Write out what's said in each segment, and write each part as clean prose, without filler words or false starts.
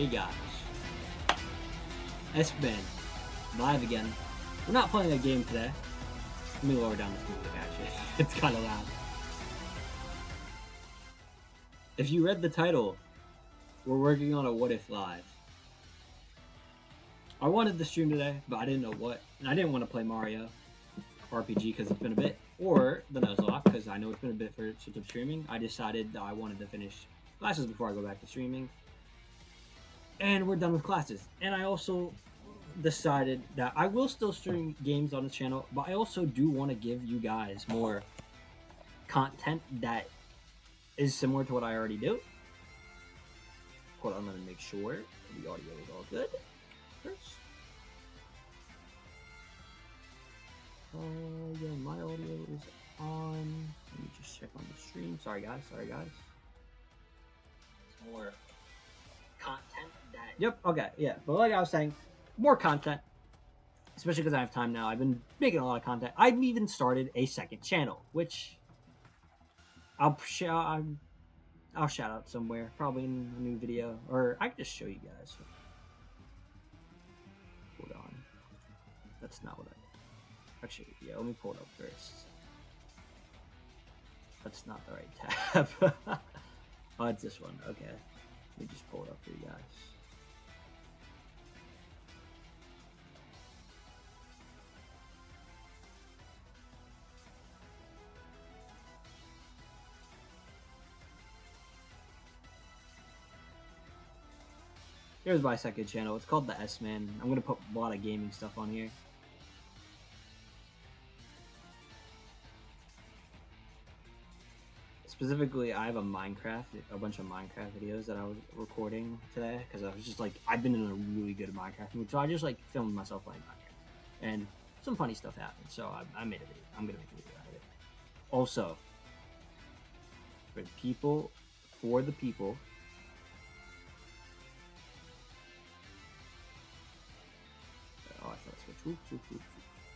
Hey guys, S-Man, live again. We're not playing a game today. Let me lower down this music actually. It's kind of loud. If you read the title, we're working on a What If Live. I wanted to stream today, but I didn't know what. And I didn't want to play Mario RPG because it's been a bit. Or the Nuzlocke because I know it's been a bit since I'm streaming. I decided that I wanted to finish classes before I go back to streaming. And we're done with classes. And I also decided that I will still stream games on this channel, but I also do want to give you guys more content that is similar to what I already do. Hold on, let me make sure the audio is all good first. Yeah, my audio is on. Let me just check on the stream. Sorry guys. More content that. Yep. Okay. Yeah. But like I was saying, more content, especially because I have time now. I've been making a lot of content. I've even started a second channel, which I'll shout out somewhere, probably in a new video, or I can just show you guys. Hold on. That's not what I. Actually, yeah. Let me pull it up first. That's not the right tab. Oh, it's this one. Okay. Let me just pull it up for you guys. Here's my second channel. It's called the S-Man. I'm going to put a lot of gaming stuff on here. Specifically, I have a bunch of Minecraft videos that I was recording today because I was just like, I've been in a really good Minecraft mood, so I just like filmed myself playing Minecraft, and some funny stuff happened, so I made a video. I'm gonna make a video out of it. Also, for the people. Oh, I thought I switched.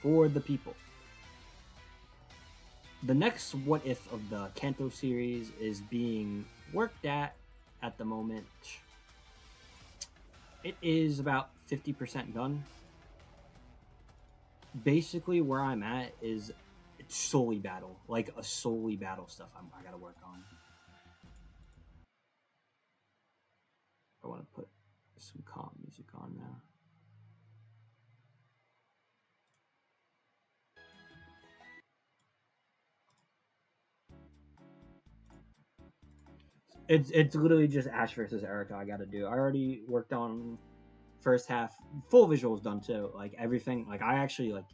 For the people. The next What If of the Kanto series is being worked at the moment. It is about 50% done. Basically, where I'm at is it's solely battle. Like a solely battle stuff I gotta work on. I want to put some calm music on now. It's literally just Ash versus Erica I gotta do. I already worked on first half. Full visuals done too. Like everything. Like I actually like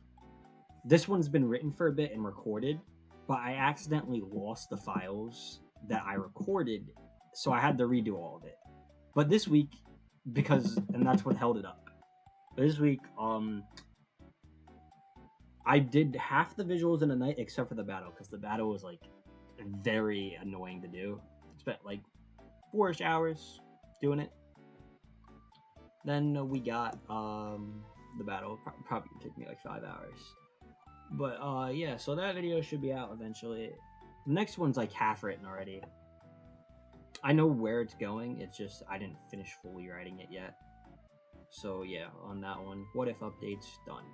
this one's been written for a bit and recorded, but I accidentally lost the files that I recorded, so I had to redo all of it. But this week, and that's what held it up. This week, I did half the visuals in a night except for the battle, because the battle was like very annoying to do. Spent like 4-ish hours doing it. Then we got the battle. Probably took me like 5 hours. But yeah, so that video should be out eventually. The next one's like half written already. I know where it's going. It's just I didn't finish fully writing it yet. So yeah, on that one, What If updates done.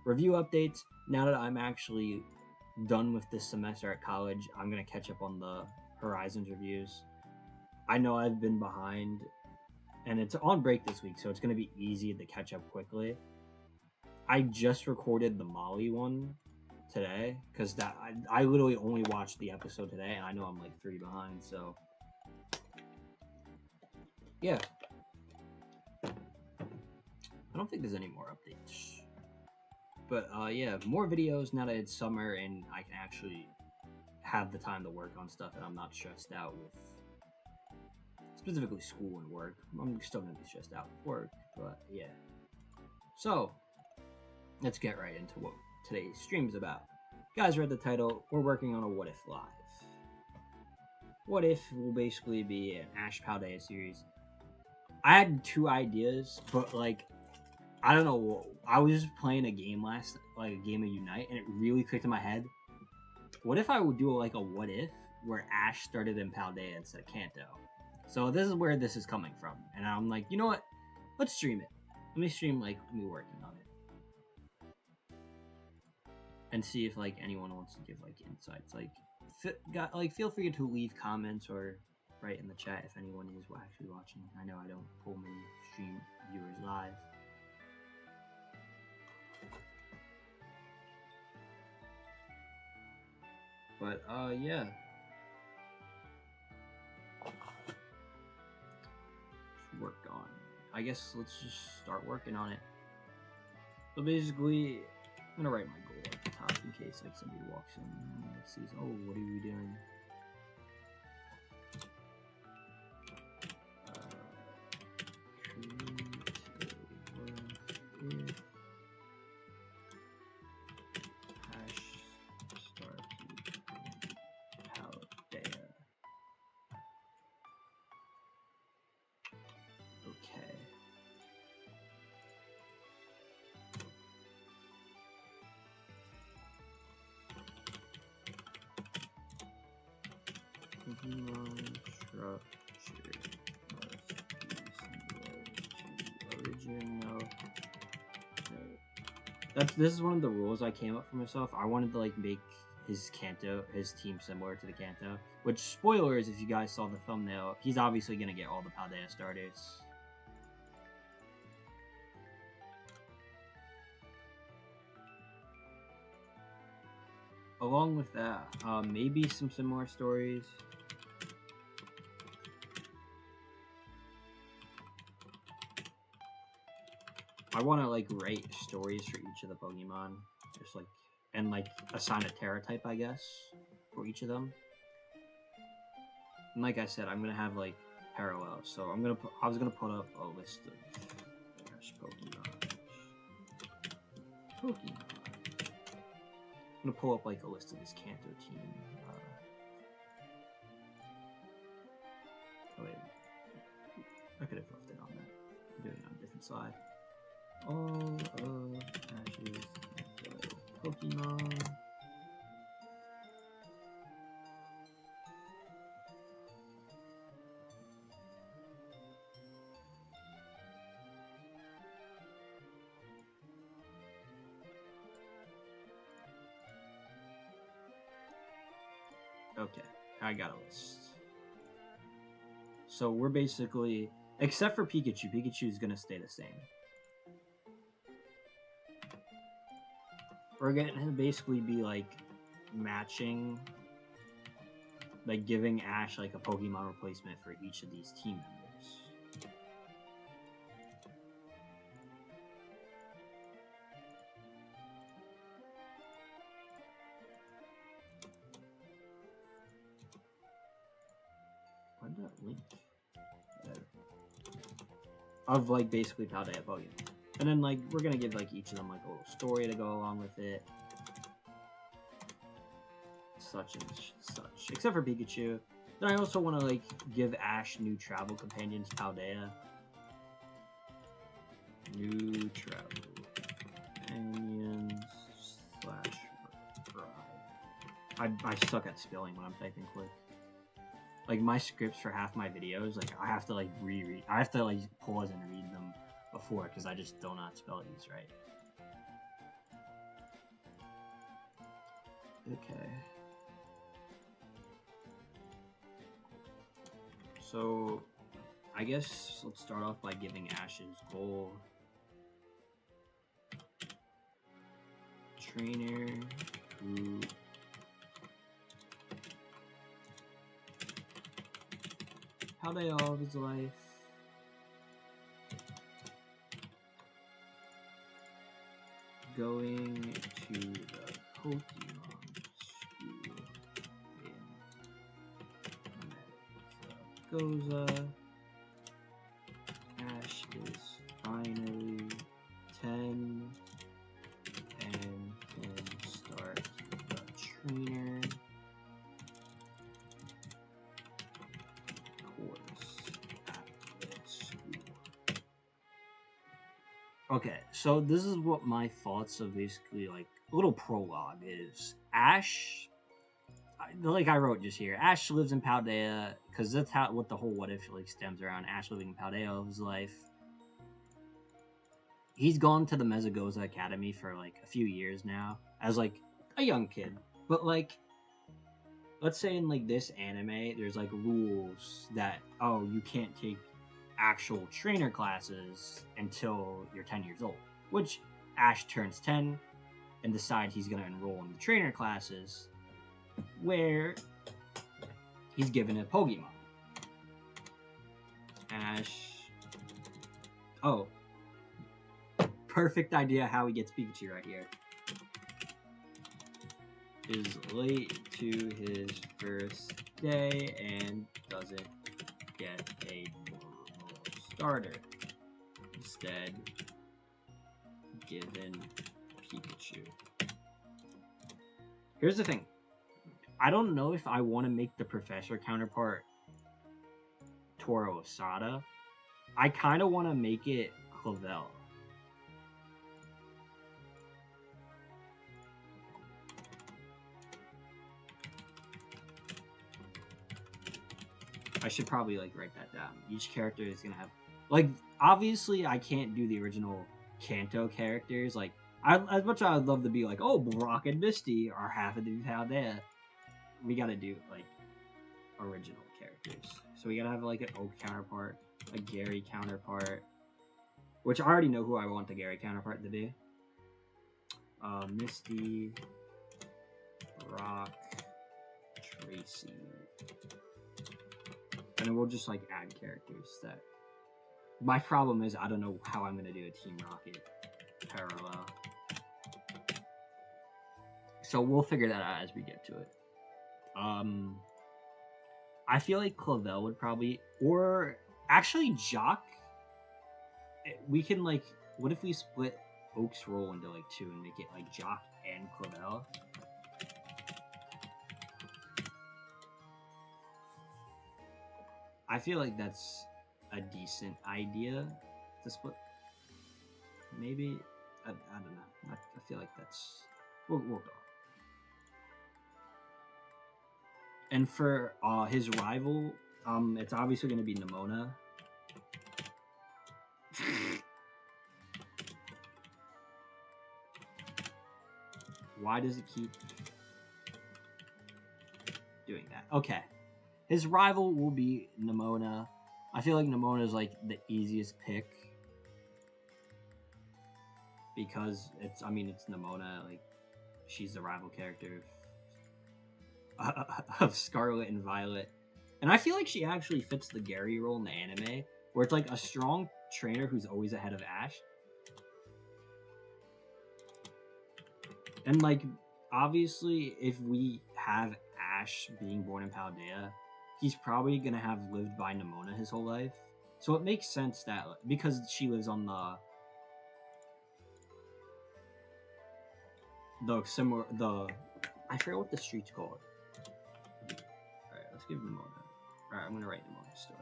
Review updates. Now that I'm actually done with this semester at college, I'm gonna catch up on the Horizons reviews. I know I've been behind, and it's on break this week, so it's gonna be easy to catch up quickly. I just recorded the Molly one today because I literally only watched the episode today, and I know I'm like 3 behind. So yeah, I don't think there's any more updates. But yeah, more videos now that it's summer and I can actually have the time to work on stuff and I'm not stressed out with specifically school and work. I'm still gonna be stressed out with work, but yeah. So let's get right into what today's stream is about. You guys read the title. We're working on a What If Live. What If will basically be an Ash Paldea series. I had 2 ideas, but like I don't know. I was just playing a game a game of Unite, and it really clicked in my head. What if I would do like a What If where Ash started in Paldea instead of Kanto? So this is where this is coming from, and I'm like, you know what? Let's stream it. Let me stream like me working on it, and see if like anyone wants to give like insights. Like, feel free to leave comments or write in the chat if anyone is actually watching. I know I don't pull many stream viewers live. But yeah. Work on. I guess let's just start working on it. So basically, I'm gonna write my goal at the top in case like somebody walks in and sees, oh, what are we doing? This is one of the rules I came up for myself. I wanted to like make his team similar to the Kanto. Which, spoilers, if you guys saw the thumbnail, he's obviously gonna get all the Paldea starters. Along with that, maybe some similar stories. I want to like write stories for each of the Pokemon, just like, and like assign a Terra type, I guess, for each of them. And like I said, I'm gonna have like parallels. So I was gonna put up a list of Pokemon. I'm gonna pull up like a list of this Kanto team. Oh wait, I could have left it on that. I'm doing it on a different slide. All of Ash's Pokemon. Okay, I got a list. So we're basically, except for Pikachu, Pikachu is gonna stay the same. We're gonna basically be like matching, like giving Ash like a Pokemon replacement for each of these team members. Why did that link? Of like basically Paldea Pokemon. And then like we're gonna give like each of them like a little story to go along with it. Such and such. Except for Pikachu. Then I also wanna like give Ash new travel companions, Paldea. New travel companions / ride. I suck at spelling when I'm typing quick. Like my scripts for half my videos, like I have to like reread. I have to like pause and read them before because I just do not spell these right. Okay. So I guess let's start off by giving Ash's goal. Trainer who Paldea all of his life. Going to the Pokemon school in Goza. Ash is finally 10 and can start the trainer course at the school. Okay, so this is what my thoughts of basically like a little prologue is. Ash, like I wrote just here, Ash lives in Paldea because that's what the whole what if like stems around. Ash living in Paldea's life. He's gone to the Mezagoza Academy for like a few years now as like a young kid, but like let's say in like this anime, there's like rules that you can't take actual trainer classes until you're 10 years old, which Ash turns 10 and decides he's going to enroll in the trainer classes where he's given a Pokemon. Ash. Oh. Perfect idea how he gets Pikachu right here. Is late to his first day and doesn't get a starter. Instead, given Pikachu. Here's the thing. I don't know if I want to make the professor counterpart Toro Osada. I kind of want to make it Clavel. I should probably like write that down. Each character is gonna have like obviously I can't do the original Kanto characters. Like as much as I'd love to be like, oh, Brock and Misty are half of the Paldea, we gotta do like original characters. So we gotta have like an Oak counterpart, a Gary counterpart, which I already know who I want the Gary counterpart to be. Misty, Brock, Tracy. And then we'll just like add characters that. My problem is I don't know how I'm gonna do a Team Rocket parallel. So we'll figure that out as we get to it. I feel like Clavel would probably, or actually Jock. We can like, what if we split Oak's role into like two and make it like Jock and Clavel? I feel like that's a decent idea to split. Maybe I don't know. I feel like that's we'll go. And for his rival, it's obviously going to be Nimona. Why does it keep doing that? Okay. His rival will be Nimona. I feel like Nimona is like the easiest pick because it's Nimona. Like she's the rival character of Scarlet and Violet, and I feel like she actually fits the Gary role in the anime, where it's like a strong trainer who's always ahead of Ash, and like obviously if we have Ash being born in Paldea, he's probably gonna have lived by Nimona his whole life. So it makes sense that because she lives on I forget what the street's called. Alright, let's give Nimona. Alright, I'm gonna write Nimona's story.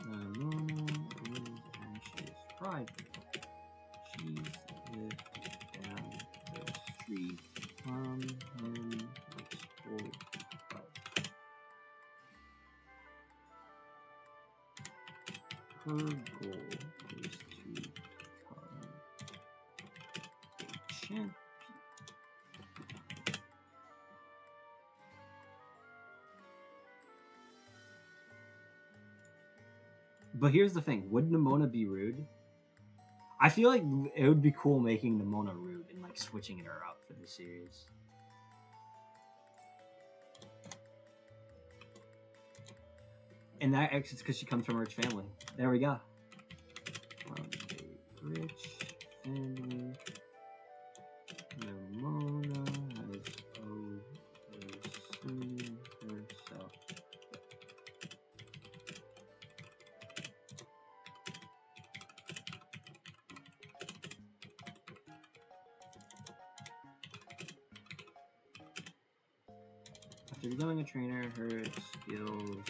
Nimona is Ash's pride. She's lived down the street from him. Her goal is to become a champion. But here's the thing: would Nimona be rude? I feel like it would be cool making Nimona rude and like switching her up for the series. And that exits because she comes from a rich family. There we go. From a rich family, Nimona has overseen herself. After becoming a trainer, her skills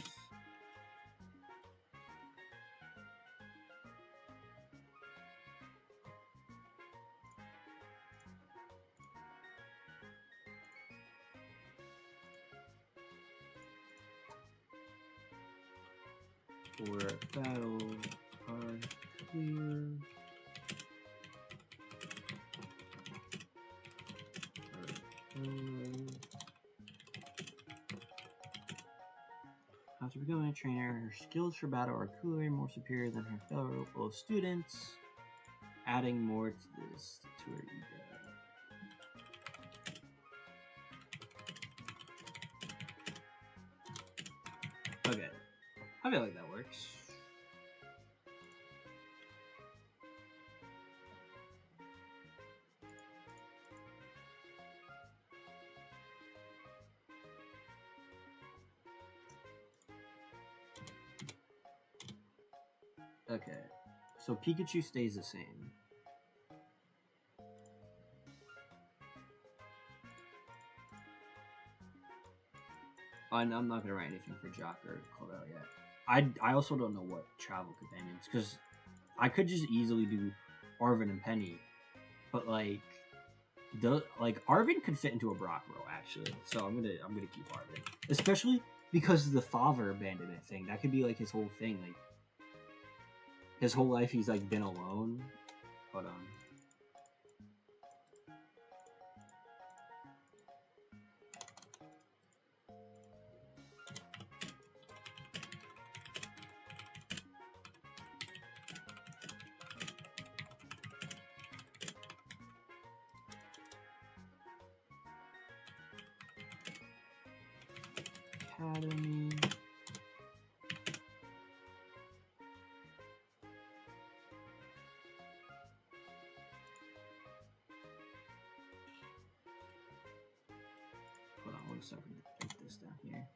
for battle are clear. After becoming a trainer, her skills for battle are cooler and more superior than her fellow students, adding more to this to her ego. Okay, I feel like that works. Okay, so Pikachu stays the same. I'm not gonna write anything for Jock or Cordell yet. I also don't know what travel companions, because I could just easily do Arvin and Penny, but like Arvin could fit into a Brock role actually, so I'm gonna keep Arvin, especially because of the father abandonment thing. That could be like his whole thing, like his whole life he's like been alone. Hold on. Academy. Hold on 1 second to take this down here.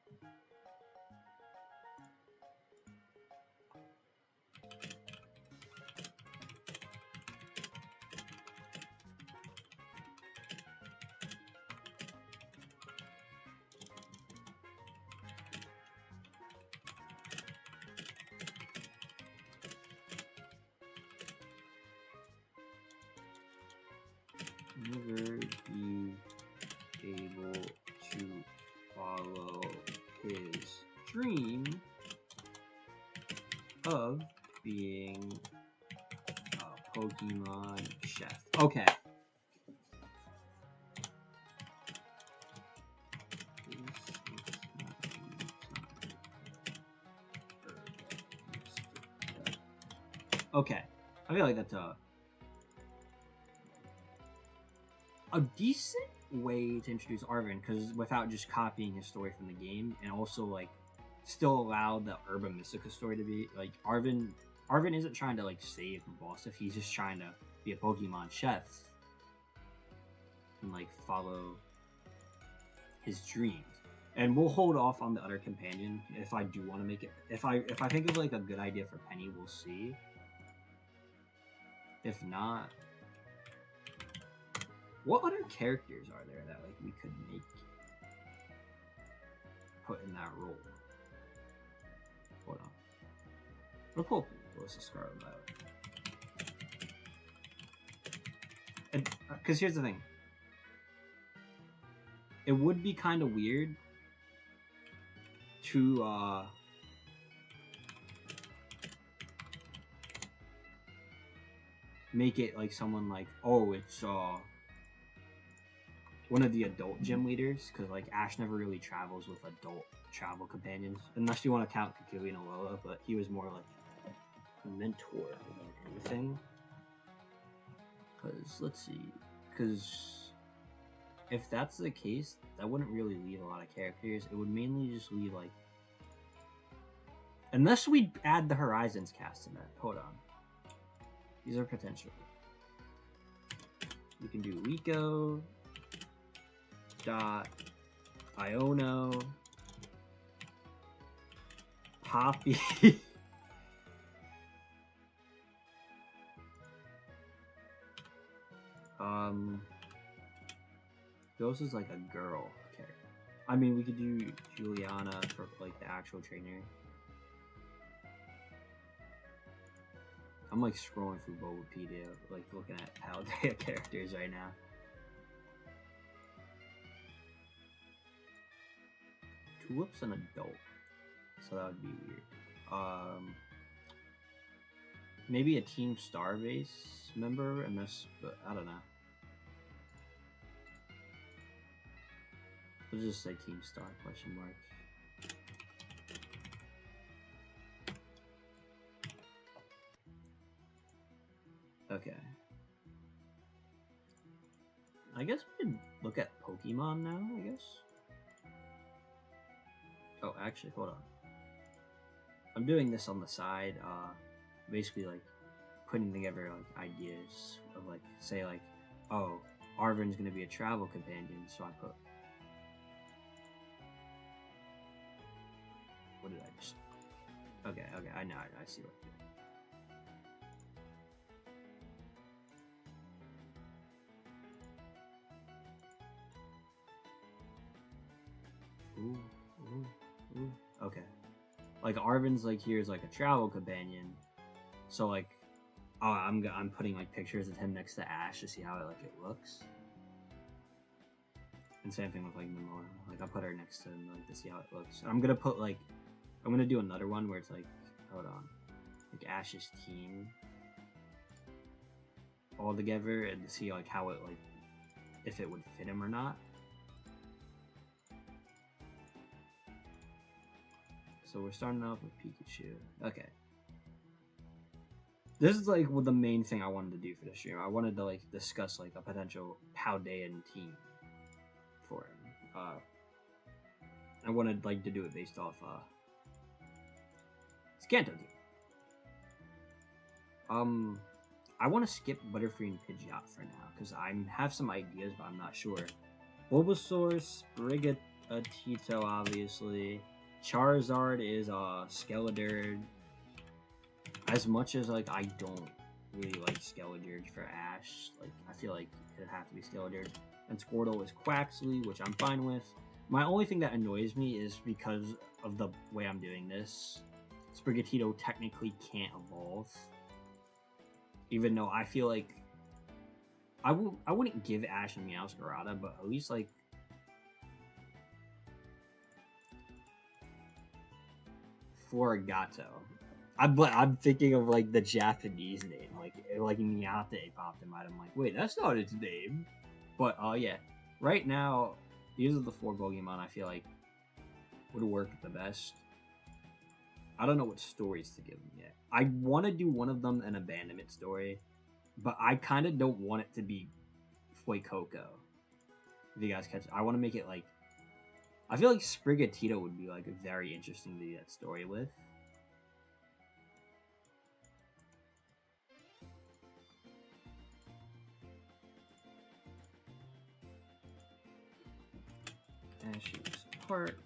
Never be able to follow his dream of being a Pokemon chef. Okay. Okay. I feel like that's a decent way to introduce Arvin, because without just copying his story from the game, and also like still allow the Herba Mystica story to be like Arvin isn't trying to like save from boss stuff, he's just trying to be a Pokemon chef and like follow his dreams. And we'll hold off on the other companion if I do want to make it. If I think of like a good idea for Penny, we'll see. If not, what other characters are there that like we could make put in that role? Hold on. We'll pull Melissa Scarlet Violet. And because here's the thing, it would be kind of weird to make it like someone like, oh, it's one of the adult gym leaders, because like Ash never really travels with adult travel companions, unless you want to count Kukui and Alola, but he was more like a mentor than anything. Because let's see, because if that's the case, that wouldn't really leave a lot of characters. It would mainly just leave like, unless we add the Horizons cast in that. Hold on, these are potential. We can do Liko, Dot, Iono, Poppy. Ghost is like a girl character. I mean, we could do Juliana for like the actual trainer. I'm like scrolling through Bulbapedia, like looking at Paldea characters right now. Tulip's an adult, so that would be weird. Maybe a Team Starbase member, unless, but I don't know. We'll just say Team Star question mark. Okay. I guess we can look at Pokemon now, I guess. Oh, actually, hold on. I'm doing this on the side, basically like putting together like ideas of like, say like, oh, Arven's gonna be a travel companion, so I put. What did I just? Okay, I know, I see what. Ooh, ooh, ooh. Okay. Like Arven's like here's like a travel companion, so like, oh, I'm putting like pictures of him next to Ash to see how it looks. And same thing with like Nomora. Like I put her next to him like to see how it looks. I'm gonna put like, I'm gonna do another one where it's like, hold on, like Ash's team all together and to see like how it like, if it would fit him or not. So we're starting off with Pikachu. Okay. This is like the main thing I wanted to do for the stream. I wanted to like discuss like a potential Paldean team for him. I wanted like to do it based off Scanto team. I want to skip Butterfree and Pidgeot for now because I have some ideas, but I'm not sure. Bulbasaur, Sprigatito, obviously. Charizard is Skeledirge. As much as like I don't really like Skeledirge for Ash, like I feel like it'd have to be Skeledirge. And Squirtle is Quaxly, which I'm fine with. My only thing that annoys me is because of the way I'm doing this, Sprigatito technically can't evolve. Even though I feel like I wouldn't give Ash and Meowscarada, but at least like Florigato. I'm thinking of like the Japanese name, like Miate popped in mind. I'm like, wait, that's not its name. But yeah, right now these are the 4 Pokemon I feel like would work the best. I don't know what stories to give them yet. I want to do one of them an abandonment story, but I kind of don't want it to be Fuecoco. If you guys catch it, I want to make it like, I feel like Sprigatito would be like very interesting to do that story with. Ash's heart.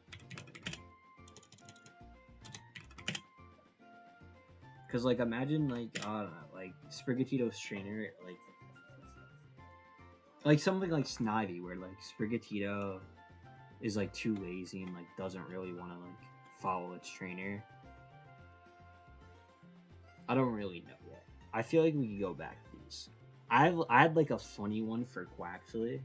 Cause like imagine like I don't know, like Sprigatito's trainer, like something like Snivy, where like Sprigatito is like too lazy and like doesn't really want to like follow its trainer. I don't really know yet. I feel like we could go back to these. I had like a funny one for Quaxly,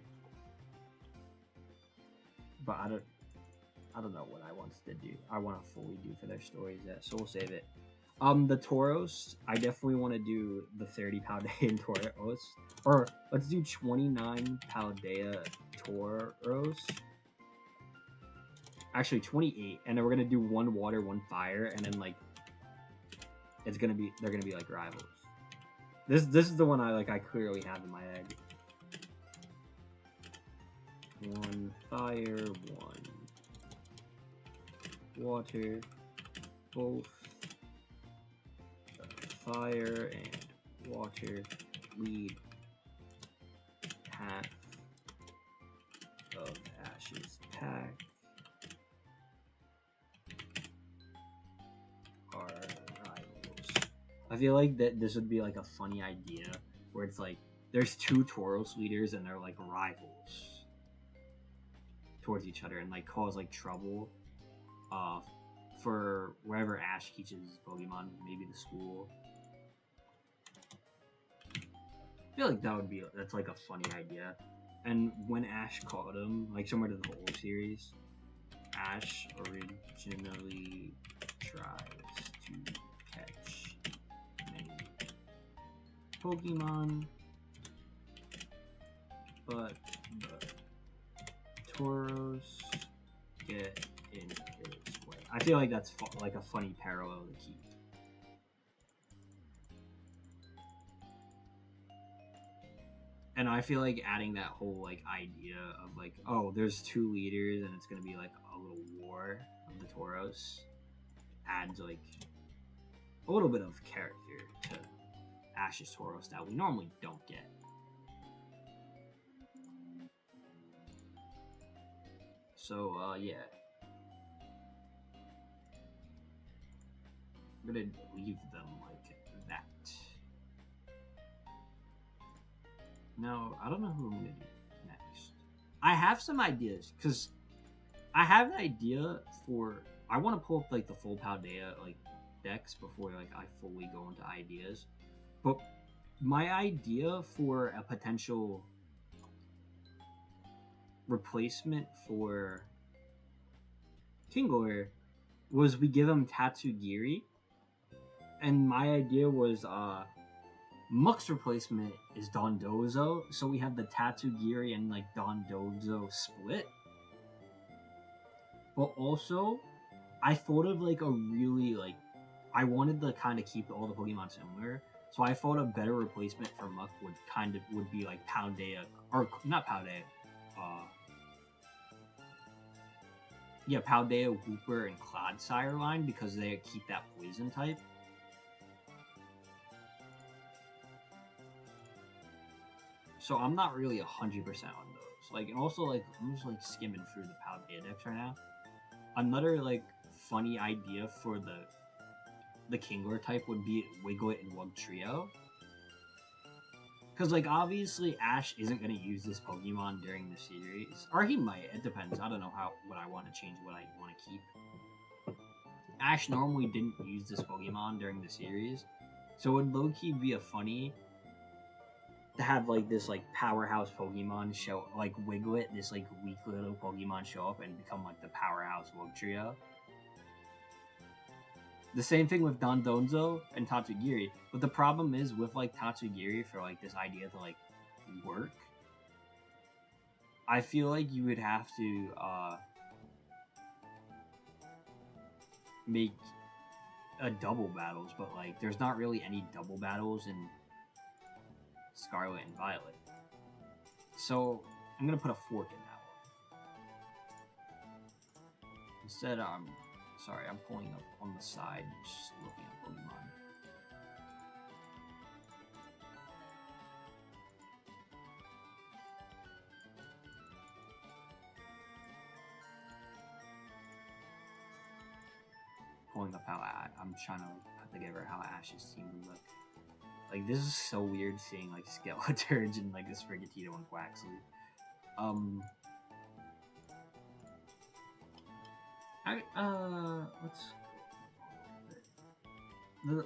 but I don't know what I want to do. I want to fully do for their stories yet, so we'll save it. The Tauros, I definitely want to do the 30 Paldean Tauros, or let's do 29 Paldea Tauros. Actually, 28, and then we're gonna do 1 water, 1 fire, and then like they're gonna be like rivals. This is the one I clearly have in my head. 1 fire, 1 water, both fire and water lead half of Ash's pack are rivals. I feel like that this would be like a funny idea where it's like there's 2 Tauros leaders and they're like rivals towards each other and like cause like trouble for wherever Ash teaches Pokemon, maybe the school. I feel like that's like a funny idea. And when Ash caught him, like similar to the whole series, Ash originally tries to Pokemon, but the Tauros get in his way. I feel like that's like a funny parallel to keep. And I feel like adding that whole like idea of like, oh, there's 2 leaders and it's gonna be like a little war of the Tauros adds like a little bit of character to Ash's Tauros that we normally don't get. So yeah, I'm gonna leave them like that. Now, I don't know who I'm gonna do next. I have some ideas, because I have an idea for... I want to pull up like the full Paldea like decks before like I fully go into ideas. But my idea for a potential replacement for Kingler was we give him Tatsugiri. And my idea was Muck's replacement is Dondozo, so we have the Tatsugiri and like Dondozo split. But also, I thought of like a really like, I wanted to kind of keep all the Pokemon similar, so I thought a better replacement for Muck would be like Paldea, or not Paldea, yeah, Paldea, Wooper, and Clodsire line, because they keep that poison type. So I'm not really 100% on those. Like, and also like I'm just like skimming through the Paldea decks right now. Another like funny idea for the Kingler type would be Wiglet and Wugtrio. Because like obviously Ash isn't gonna use this Pokemon during the series, or he might. It depends. I don't know what I want to change, what I want to keep. Ash normally didn't use this Pokemon during the series, so it would low-key be a funny to have like this like powerhouse Pokemon show, like Wiglet, this like weak little Pokemon show up and become like the powerhouse Wugtrio. The same thing with Dondozo and Tatsugiri, but the problem is with like Tatsugiri, for like this idea to like work, I feel like you would have to make a double battles, but like there's not really any double battles in Scarlet and Violet. So I'm gonna put a fork in that one. Instead, sorry, I'm pulling up on the side, just looking at Pokemon. Pulling up how I'm trying to put together how Ash's team would look. Like, this is so weird seeing, like, Skeleturge and, like, a Sprigatito and Quaxly.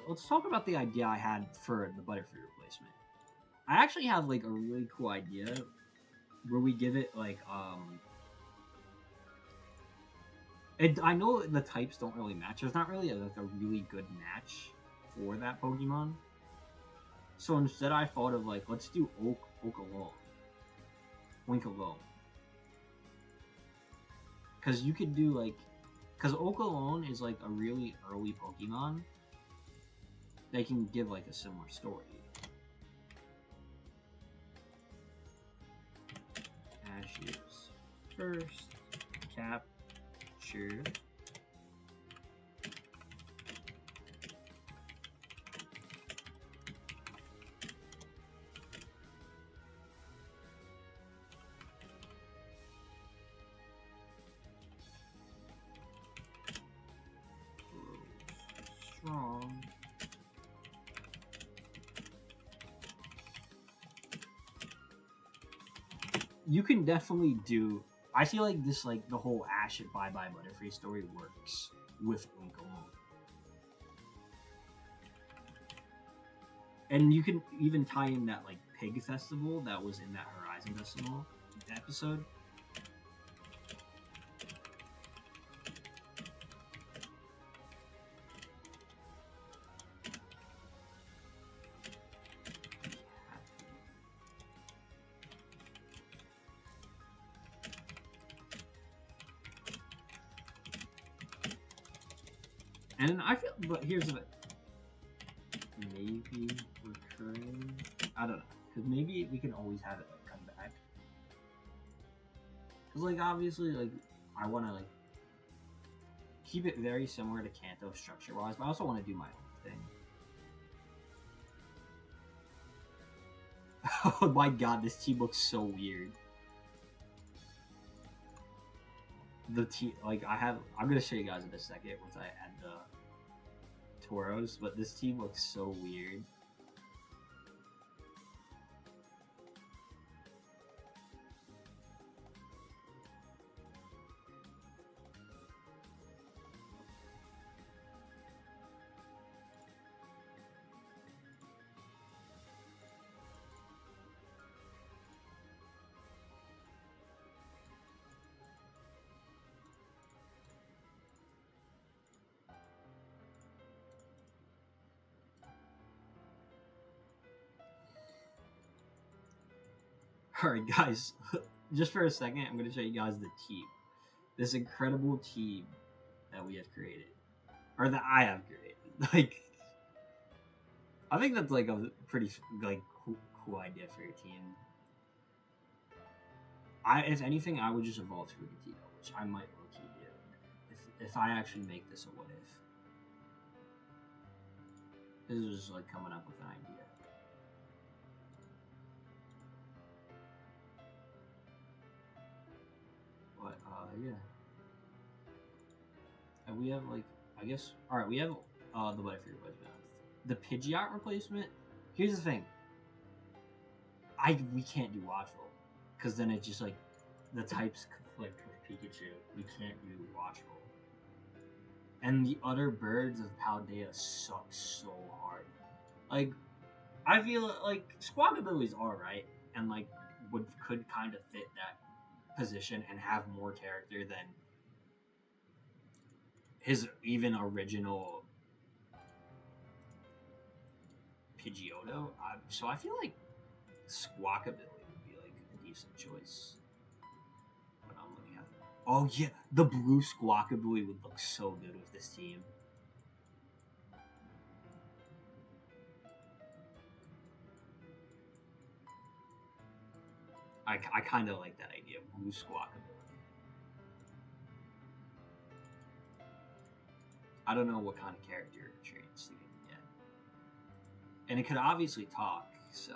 Let's talk about the idea I had for the Butterfree replacement. I actually have, like, a really cool idea where we give it, like, I know the types don't really match. There's not really, like, a really good match for that Pokemon. So instead I thought of like, let's do Oak alone. Wink alone. Because you could do like, because Oak alone is like a really early Pokemon. They can give like a similar story. Ash is first captured. Strong. You can definitely do. I feel like this, like the whole Ash at Bye Bye Butterfree story works with Link alone, and you can even tie in that like pig festival that was in that Horizon Festival episode. And I feel, but here's the maybe recurring. I don't know, because maybe we can always have it like come back. Because like obviously like I want to like keep it very similar to Kanto structure wise, but I also want to do my own thing. Oh my god, this team looks so weird. The team, like I'm gonna show you guys in a second once I add the Toros, but this team looks so weird. Alright guys, just for a second, I'm going to show you guys the team. This incredible team that we have created. Or that I have created. Like, I think that's like a pretty like cool idea for your team. If anything, I would just evolve through the Tito, which I might low-key do. If I actually make this a what if. This is just like coming up with an idea. But, yeah. And we have, like, I guess, alright, we have, the Butterfree replacement. The Pidgeot replacement, here's the thing. We can't do Watchful. Because then it just, like, the types conflict with Pikachu. We can't do Watchful. And the other birds of Paldea suck so hard. Like, I feel like Squawkabilly's alright. And, like, could kind of fit that position and have more character than his even original Pidgeotto. So I feel like Squawkabilly would be like a decent choice. But I'm looking at it. Oh yeah, the blue Squawkabilly would look so good with this team. I kind of like that idea, blue Squawkabilly. I don't know what kind of character traits to get. And it could obviously talk, so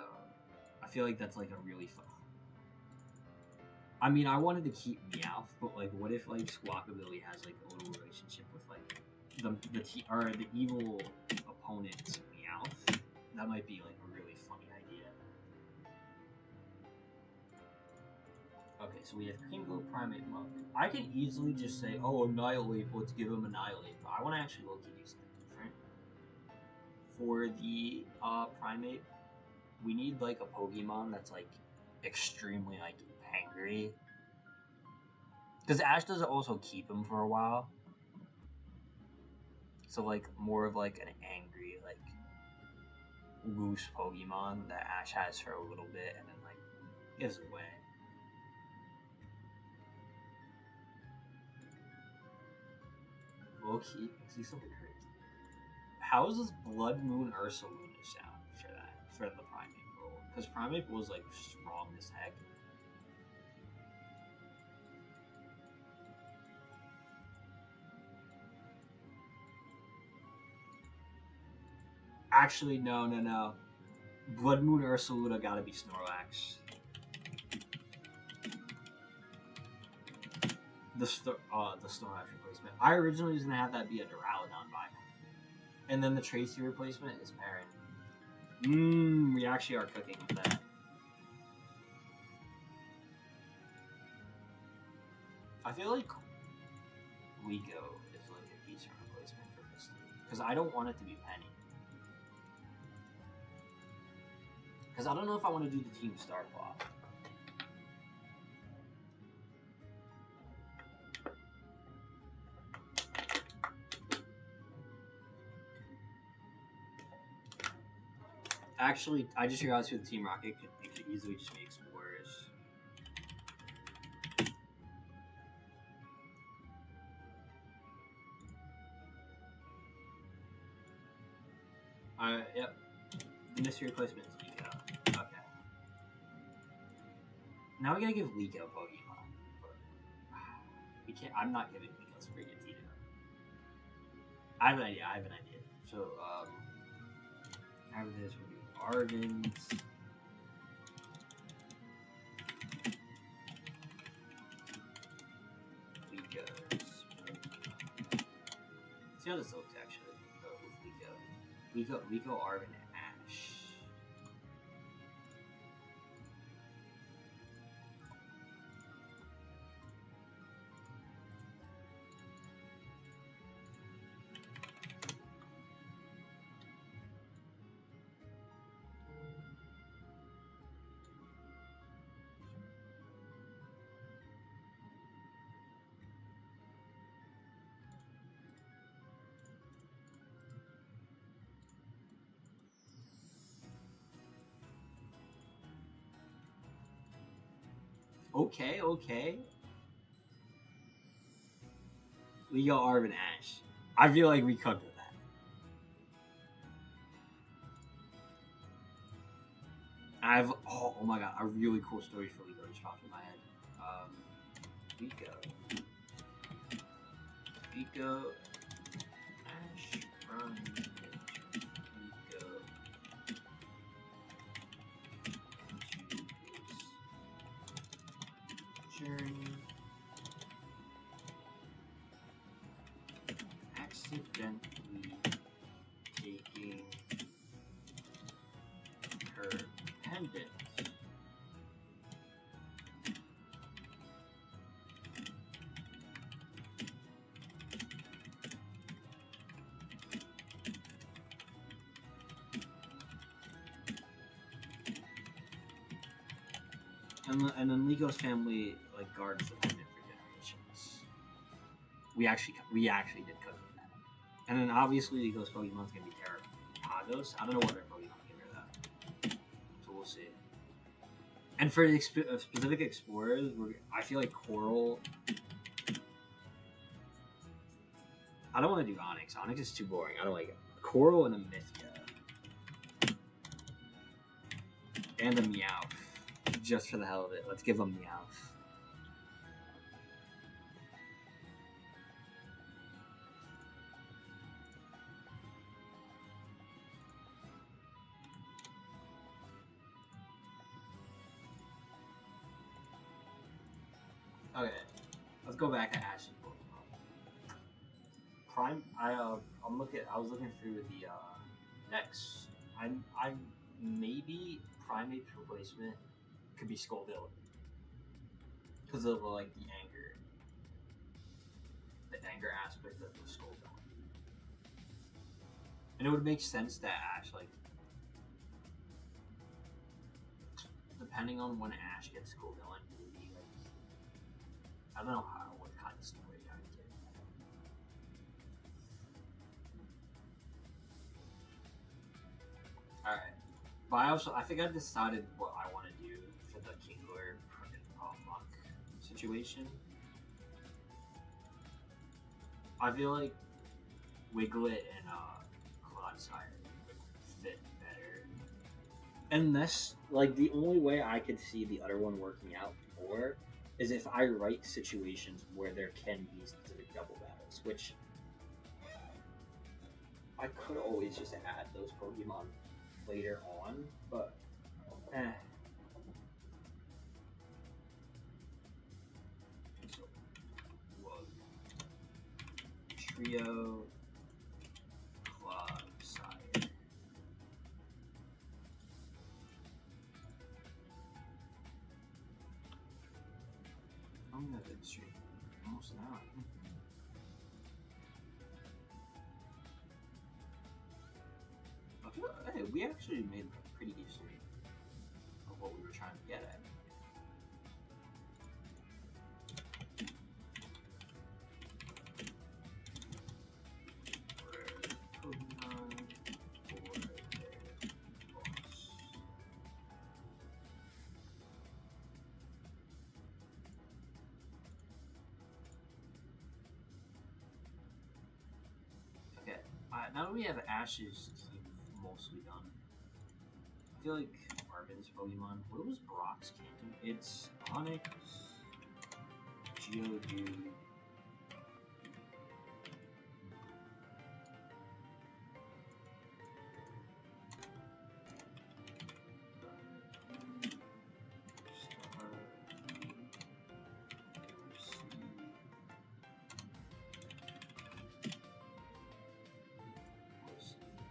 I feel like that's like a really fun. I mean, I wanted to keep Meowth, but like, what if like Squawkabilly has like a little relationship with like the evil opponent's Meowth? That might be like a really funny idea. Okay, so we have Kringle, Primate, Mug. I can easily just say, oh, Annihilate, let's give him Annihilate, but I want to actually low-key do something different. For the Primate, we need like a Pokemon that's like extremely like angry. Because Ash does also keep him for a while. So like more of like an angry, like loose Pokemon that Ash has for a little bit and then like gives it away. Low-key, see something crazy. How does this Blood Moon Ursaluna sound for that? For the Primate role? Because Primate was like strong as heck. Actually, no. Blood Moon Ursaluna gotta be Snorlax. The Snorlax replacement. I originally was gonna have that be a Duraludon vibe. And then the Tracy replacement is Parent. We actually are cooking with that. I feel like Rico is like a decent replacement for this team. Because I don't want it to be Penny. Because I don't know if I want to do the Team Star Plot. Actually, I just realized with Team Rocket, you could easily just make Explorers. Yep. The mystery replacement is Liko. Okay. Now we gotta give Liko Pokemon. We can't. I'm not giving Liko Sprigatito. I have an idea. So, after this, we'll do Arvins. See how this looks actually with Liko, Arvin, and Ash. Okay. Liko, Arvin, Ash. I feel like we cooked with that. I have oh my god, a really cool story for Liko just popped in my head. Liko, Ash, run, Liko. Journey. Accidentally taking her pendant. And then Liko's family like guards the pendant for generations. We actually did cook with that. And then obviously Liko's Pokemon's gonna be Terrapagos. I don't know what their Pokemon give her that. So we'll see. And for the specific explorers, I feel like Coral. I don't want to do Onyx. Onyx is too boring. I don't like it. Coral and a Mythia. And a Meowth. Just for the hell of it. Let's give them Meowth. Okay, let's go back to Ash's Pokemon. Prime. I was looking through the decks. I'm maybe Primate's replacement could be Scoldilla because of like the anger aspect of the Scoldilla, and it would make sense that Ash, like, depending on when Ash gets Scoldilla, maybe like I don't know what kind of story I would get. All right, but I think I've decided what I want to do for the Kingler Monk situation. I feel like Wiglet and Clodsire would fit better. And this, like, the only way I could see the other one working out more is if I write situations where there can be specific double battles, which I could always just add those Pokemon later on, but So, Trio, Clodsire. I'm gonna get straight. Almost now. Hey, we actually made a pretty decent of what we were trying to get at. Okay, now that we have Ash's team mostly done. I feel like Arvin's Pokemon. What was Brock's Canton? It's Onyx, Geodude.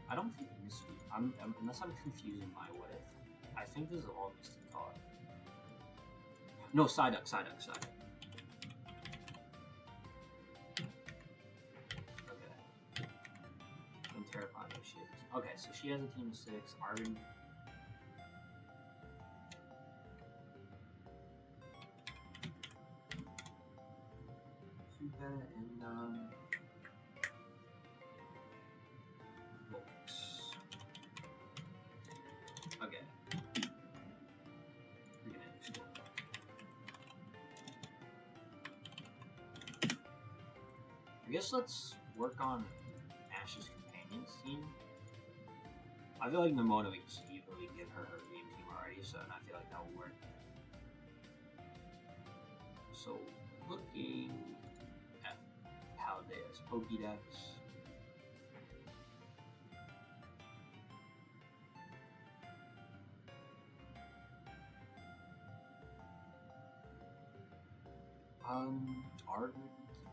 I don't think this. Unless I'm confusing my what if. I think this is all Mystic Card. No, Psyduck. Okay. And Terraform, she has. Okay, so she has a team of 6. Arvin. And okay. I guess let's work on Ash's companions team. I feel like Nimona we can just easily give her game team already, so I feel like that will work. So looking at Paldea's Pokédex.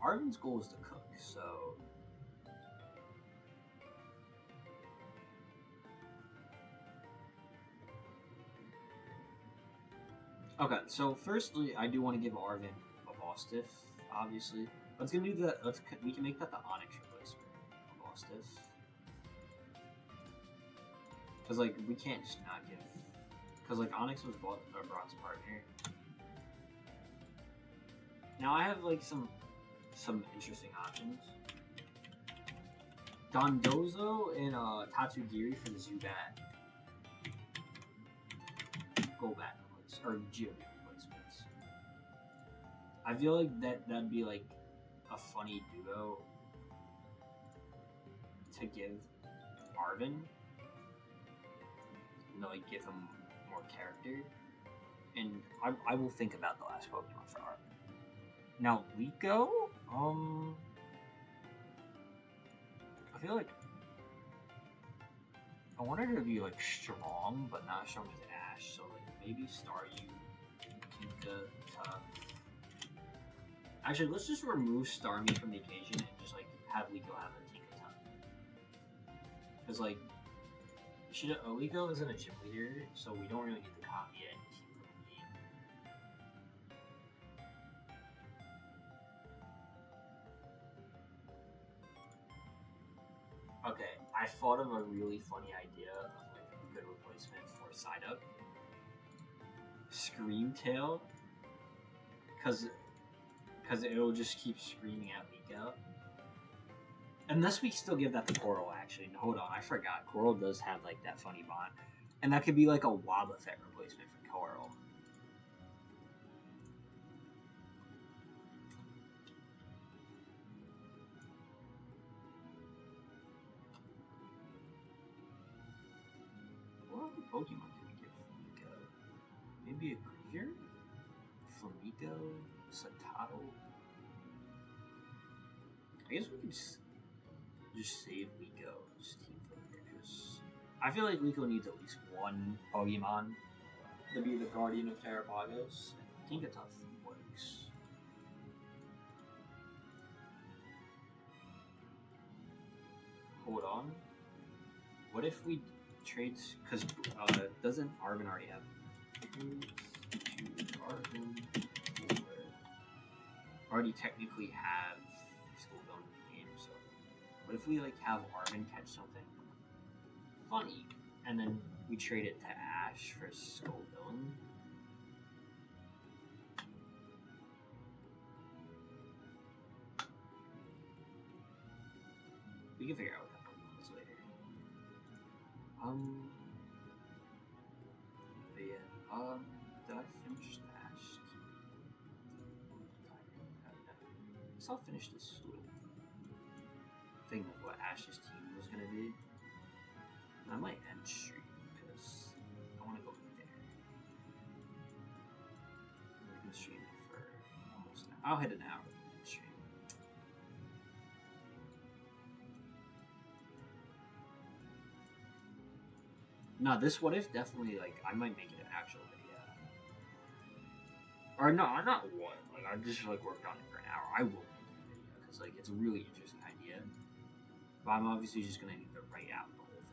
Arvin's goal is to cook, so okay. So firstly, I do want to give Arvin a Bostiff, obviously. Let's gonna do that. We can make that the Onyx replacement of Bostiff, because like we can't just not give, because like Onyx was Brock's partner. Now I have like some interesting options. Dondozo and Tatsugiri for the Zubat. Golbat replacements, or Geodude replacements. I feel like that'd be like a funny duo to give Arvin. You know, like give him more character. And I will think about the last Pokemon for Arvin. Now, Liko, I feel like I wanted her to be like strong, but not as strong as Ash. So like maybe Staryu, Tinka, Tough. Actually, let's just remove Starmie from the equation and just like have Liko have a Tinka Tough. Because like, Liko isn't a gym leader, so we don't really need to copy it. Okay, I thought of a really funny idea of like a good replacement for Psyduck. Screamtail, because it'll just keep screaming at Liko. Unless we still give that to Coral, actually. Hold on, I forgot. Coral does have like that funny bond, and that could be like a Wobbuffet replacement for Coral. Pokemon can we give Flamico? Maybe a Greater? Flamico? Satato? I guess we can just save Liko. Just Team Focus. I feel like Liko needs at least one Pokemon to be the Guardian of Terrapagos. Tinkatuff works. Hold on. What if we trade? Because doesn't Arvin already have? Arvin already technically have School Zone in the game. So what if we like have Arvin catch something funny, and then we trade it to Ash for Skull Villain? We can figure out what that Pokemon is later. But yeah, did I finish the Ash? I guess I'll finish this little thing of what Ash's team was gonna be. I might end stream because I want to go there. We've been streaming for almost an hour. I'll hit an hour stream. No, this what if definitely like I might make it an actual video. Or no, I'm not one. Like I just like worked on it for an hour. I will make it a video because like it's a really interesting idea. But I'm obviously just gonna need to write out the whole thing.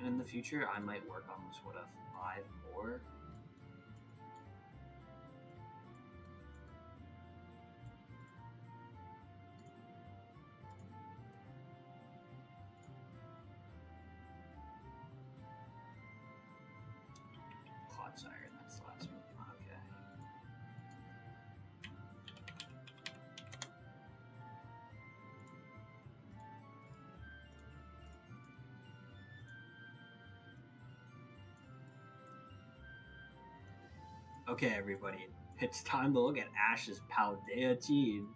And in the future, I might work on this what if 5 more. Clodsire, that's the last one. Okay. Okay, everybody, it's time to look at Ash's Paldea team.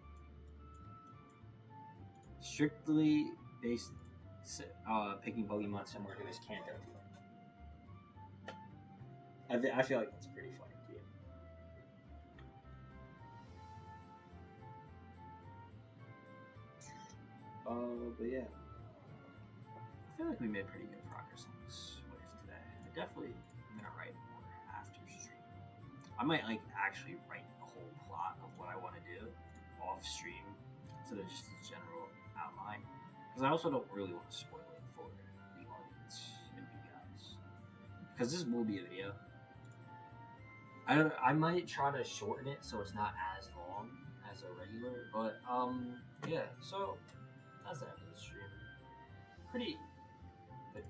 Strictly based, picking Pokemon similar to his Kanto team. I feel like that's a pretty funny team. But yeah, I feel like we made pretty good progress on this wave today. I definitely am gonna write more after stream. I might like actually write the whole plot of what I want to do off stream instead of just a general outline, because I also don't really want to spoil it for the audience and you guys. Because this will be a video. I might try to shorten it so it's not as long as a regular, but yeah. So that's the end of the stream. Pretty good.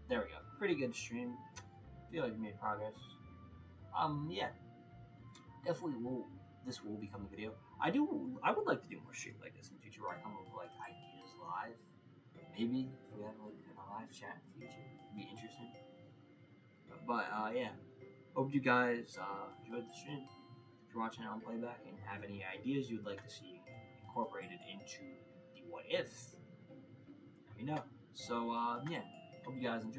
There we go. Pretty good stream. Feel like we made progress. Yeah. Definitely will. This will become a video. I would like to do more streams like this in the future, where I come up with like ideas live. Maybe if we have like a live chat in the future, it'd be interesting. But yeah. Hope you guys enjoyed the stream. If you're watching it on playback and have any ideas you'd like to see incorporated into the what if, let me know. So yeah. Hope you guys enjoy.